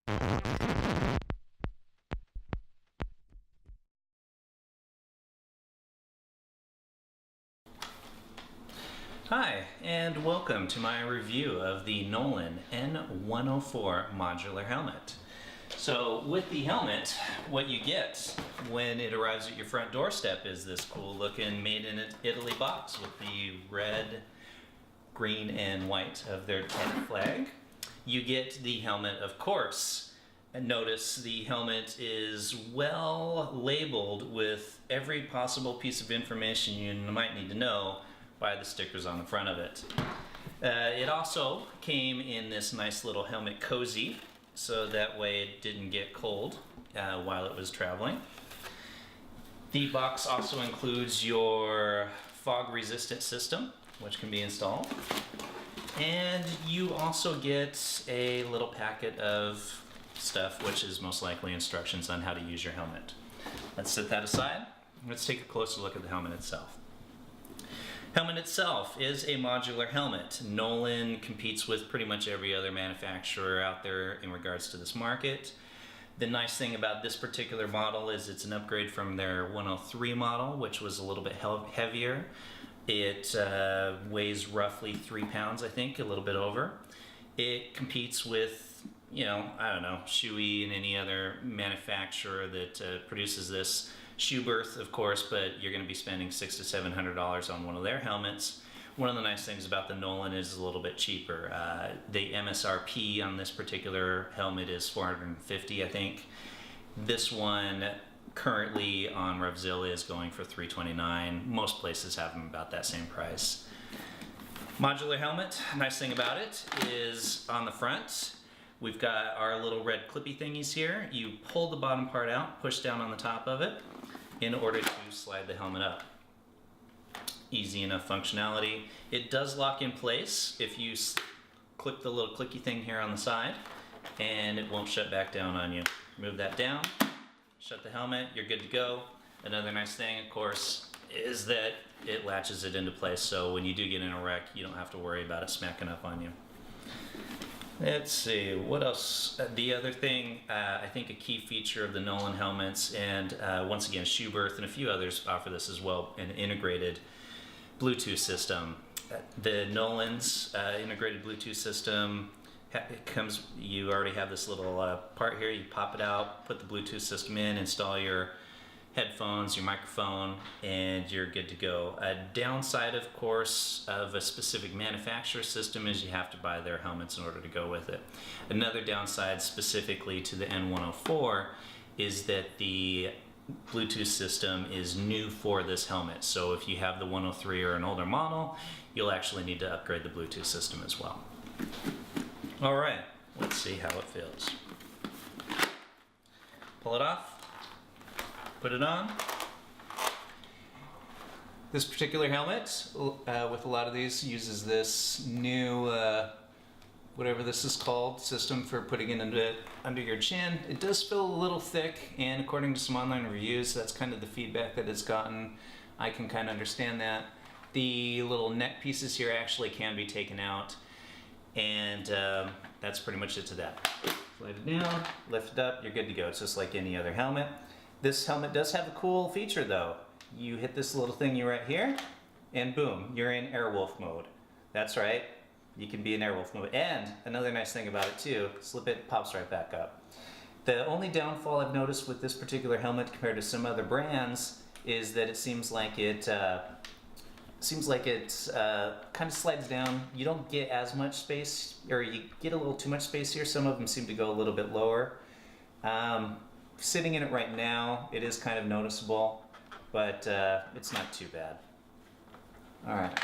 Hi, and welcome to my review of the Nolan N104 modular helmet. So with the helmet, what you get when it arrives at your front doorstep is this cool looking made in Italy box with the red, green, and white of their tent flag. You get the helmet, of course. And notice the helmet is well labeled with every possible piece of information you might need to know by the stickers on the front of it. It also came in this nice little helmet cozy, so that way it didn't get cold while it was traveling. The box also includes your fog resistant system, which can be installed. And you also get a little packet of stuff, which is most likely instructions on how to use your helmet. Let's set that aside. Let's take a closer look at the helmet itself. Helmet itself is a modular helmet. Nolan competes with pretty much every other manufacturer out there in regards to this market. The nice thing about this particular model is it's an upgrade from their 103 model, which was a little bit heavier. It weighs roughly 3 pounds, I think, a little bit over. It competes with, I don't know, Shoei and any other manufacturer that produces this. Schuberth, of course, but you're going to be spending $600 to $700 on one of their helmets. One of the nice things about the Nolan is a little bit cheaper. The Msrp on this particular helmet is $450, I think. This one currently on Revzilla is going for $329. Most places have them about that same price. Modular helmet, nice thing about it is on the front, we've got our little red clippy thingies here. You pull the bottom part out, push down on the top of it in order to slide the helmet up. Easy enough functionality. It does lock in place if you click the little clicky thing here on the side, and it won't shut back down on you. Move that down, shut the helmet, you're good to go. Another nice thing, of course, is that it latches it into place, so when you do get in a wreck, you don't have to worry about it smacking up on you. Let's see, what else? The other thing, I think a key feature of the Nolan helmets, and once again, Schuberth and a few others offer this as well, an integrated Bluetooth system. The Nolan's integrated Bluetooth system, it comes, you already have this little part here, you pop it out, put the Bluetooth system in, install your headphones, your microphone, and you're good to go. A downside, of course, of a specific manufacturer system is you have to buy their helmets in order to go with it. Another downside specifically to the N104 is that the Bluetooth system is new for this helmet. So if you have the 103 or an older model, you'll actually need to upgrade the Bluetooth system as well. All right, let's see how it feels. Pull it off. Put it on. This particular helmet, with a lot of these, uses this new, whatever this is called, system for putting it under your chin. It does feel a little thick, and according to some online reviews, that's kind of the feedback that it's gotten. I can kind of understand that. The little neck pieces here actually can be taken out, and that's pretty much it to that. Slide it down, lift it up, you're good to go. It's just like any other helmet. This helmet does have a cool feature though. You hit this little thingy right here, and boom, you're in Airwolf mode. That's right, you can be in Airwolf mode. And another nice thing about it too, slip it, pops right back up. The only downfall I've noticed with this particular helmet compared to some other brands is that it seems like it kind of slides down. You don't get as much space, or you get a little too much space here. Some of them seem to go a little bit lower. Sitting in it right now, it is kind of noticeable, but it's not too bad. All right.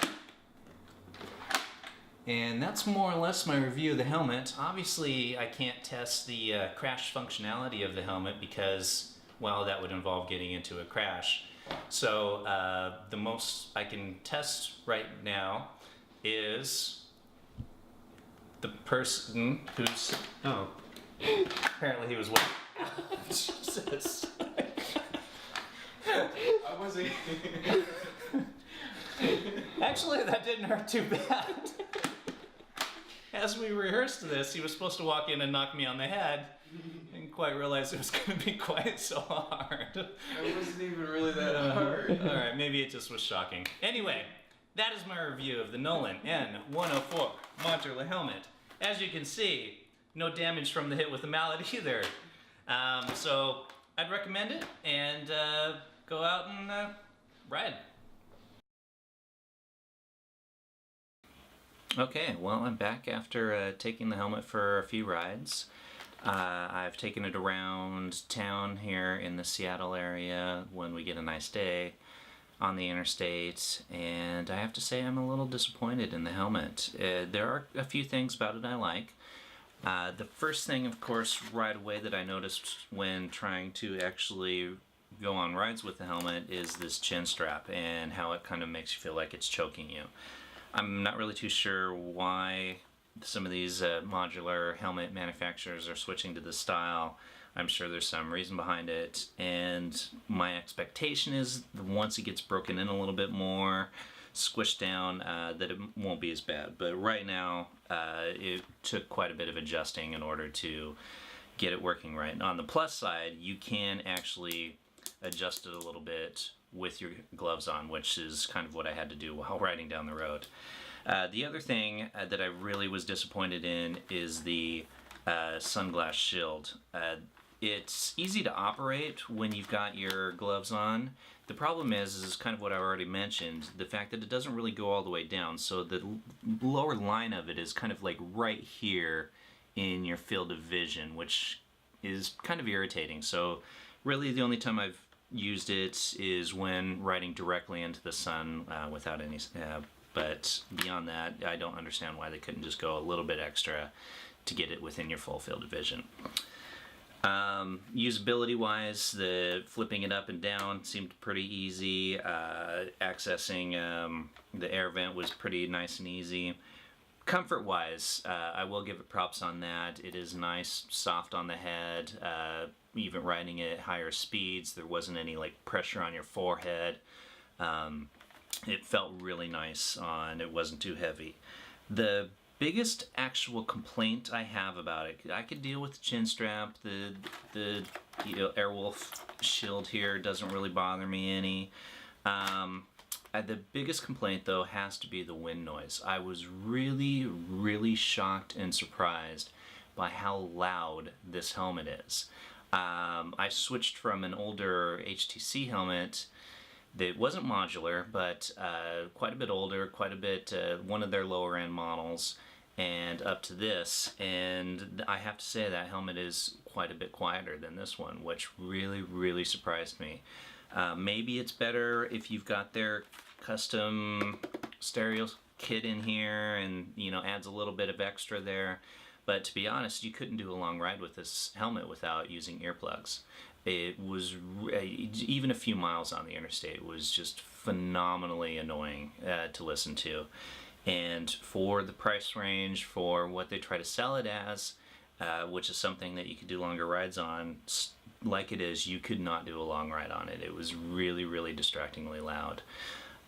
And that's more or less my review of the helmet. Obviously, I can't test the crash functionality of the helmet because, well, that would involve getting into a crash. So the most I can test right now is the person who's, oh, apparently he was waiting. Jesus. I wasn't. Actually, that didn't hurt too bad. as we rehearsed this, he was supposed to walk in and knock me on the head. Didn't quite realize it was going to be quite so hard. It wasn't even really that hard. Alright, maybe it just was shocking. Anyway, that is my review of the Nolan N104 modular helmet. As you can see, no damage from the hit with the mallet either. So I'd recommend it, and go out and ride. Okay, well, I'm back after taking the helmet for a few rides. I've taken it around town here in the Seattle area when we get a nice day on the interstate, and I have to say I'm a little disappointed in the helmet. There are a few things about it I like. The first thing, of course, right away that I noticed when trying to actually go on rides with the helmet is this chin strap and how it kind of makes you feel like it's choking you. I'm not really too sure why some of these modular helmet manufacturers are switching to this style. I'm sure there's some reason behind it, and my expectation is that once it gets broken in a little bit more, squished down, that it won't be as bad. But right now, it took quite a bit of adjusting in order to get it working right. On the plus side, you can actually adjust it a little bit with your gloves on, which is kind of what I had to do while riding down the road. The other thing that I really was disappointed in is the Sunglass Shield. It's easy to operate when you've got your gloves on. The problem is kind of what I already mentioned, the fact that it doesn't really go all the way down, so the lower line of it is kind of like right here in your field of vision, which is kind of irritating. So really the only time I've used it is when riding directly into the sun without any, but beyond that, I don't understand why they couldn't just go a little bit extra to get it within your full field of vision. Usability wise, the flipping it up and down seemed pretty easy. Accessing the air vent was pretty nice and easy. Comfort wise, I will give it props on that. It is nice, soft on the head. Even riding it at higher speeds, there wasn't any like pressure on your forehead. It felt really nice on, it wasn't too heavy. The biggest actual complaint I have about it, I could deal with the chin strap, the Airwolf shield here doesn't really bother me any. The biggest complaint though has to be the wind noise. I was really shocked and surprised by how loud this helmet is. I switched from an older HTC helmet that wasn't modular, but quite a bit older, quite a bit, one of their lower end models, and up to this, and I have to say that helmet is quite a bit quieter than this one, which really surprised me. Maybe it's better if you've got their custom stereo kit in here and, you know, adds a little bit of extra there. But to be honest, you couldn't do a long ride with this helmet without using earplugs. It was, even a few miles on the interstate was just phenomenally annoying to listen to. And for the price range, for what they try to sell it as, which is something that you could do longer rides on, like it is, you could not do a long ride on it. It was really distractingly loud.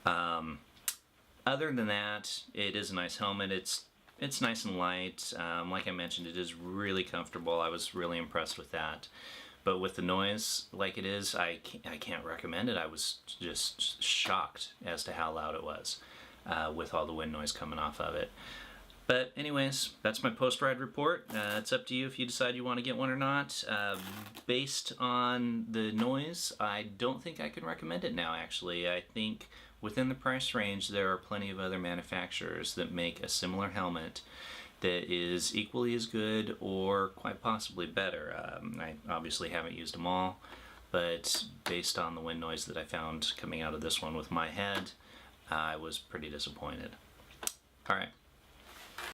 Other than that, it is a nice helmet. It's nice and light. Like I mentioned, it is really comfortable. I was really impressed with that. But with the noise like it is, I can't recommend it. I was just shocked as to how loud it was with all the wind noise coming off of it. But anyways, that's my post-ride report. It's up to you if you decide you want to get one or not. Based on the noise, I don't think I can recommend it now, actually. I think within the price range, there are plenty of other manufacturers that make a similar helmet that is equally as good or quite possibly better. I obviously haven't used them all, but based on the wind noise that I found coming out of this one with my head, I was pretty disappointed. All right.